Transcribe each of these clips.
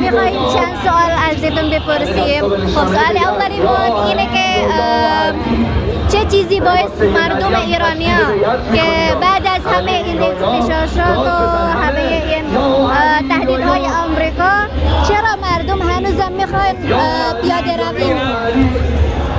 میخواهیم چند سوال ازتون بپرسیم. خب سوال اولیمون اینه که چه چیزی باعث مردم ایرانیان که بعد از همه این اغتشاشات و همه این تهدیدهای آمریکا چرا مردم هنوزم میخوان پیاده روی؟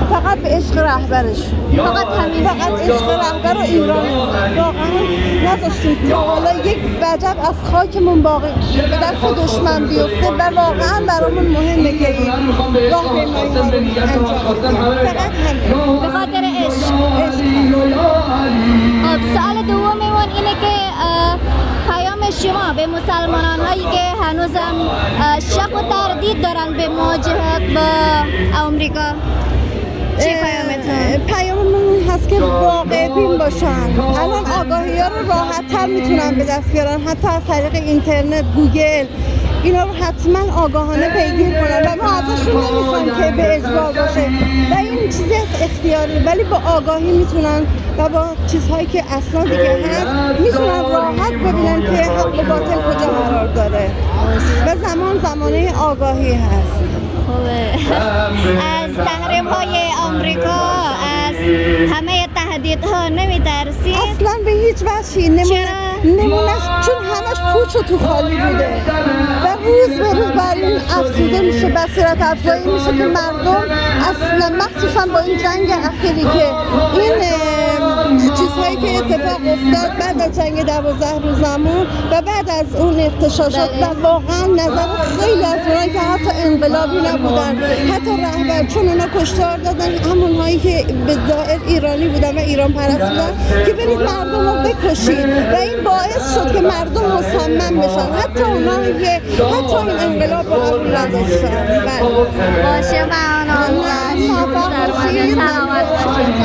فقط به عشق رهبرش، فقط همین، فقط عشق رهبر و ایران. واقعا نذاشتیم تا حالا یک وجب از خاکمون باقی به دست دشمن بیفته و واقعا برامون مهمه که این راهپیمایی ها رو انجام بدیم. فقط همین، به خاطر عشق. خب سوال دوممون اینه که پیام شما به مسلمانان هایی که هنوزم شک و تردید دارن به مواجهت با آمریکا چه پیامتون؟ پیاممون هست که واقع بین باشن. الان آگاهی ها رو راحت تر میتونن به دست بیارن، حتی از طریق اینترنت، گوگل اینا رو حتما آگاهانه پیگیر کنن و ما ازشون نمیخوایم که به اجبار باشه و این چیزی از اختیاری، ولی با آگاهی میتونن و با چیزهایی که اصلا دیگه هست میتونن راحت ببینن که حق و باطل کجا قرار داره و زمانه آگاهی هست. از تحریم های آمریکا، از همه تهدیدها نمیترسید؟ اصلا به هیچ وجهی. نمونش چون همش پوچ و تو خالی بوده و روز به روز بر این افزوده میشه، بصیرت افزایی میشه که مردم اصلا مخصوصا با این جنگ اخیری که این چیزهایی که اتفاق افتاد بعد از جنگ 12 روزمون و بعد از اون اغتشاشات و واقعا نظر خیلی از اونایی که حتی انقلابی نبودن، حتی رهبر، چون اونا کشتار دادن همونهایی که به ظاهر ایرانی بودن و ایران پرست بودن که برید مردم رو بکشید و این باعث شد که مردم مصمم بشن، حتی اونایی که حتی این انقلاب رو قبول نداشتن. باشه، ممنون. موفق باشید. سلامت باشید.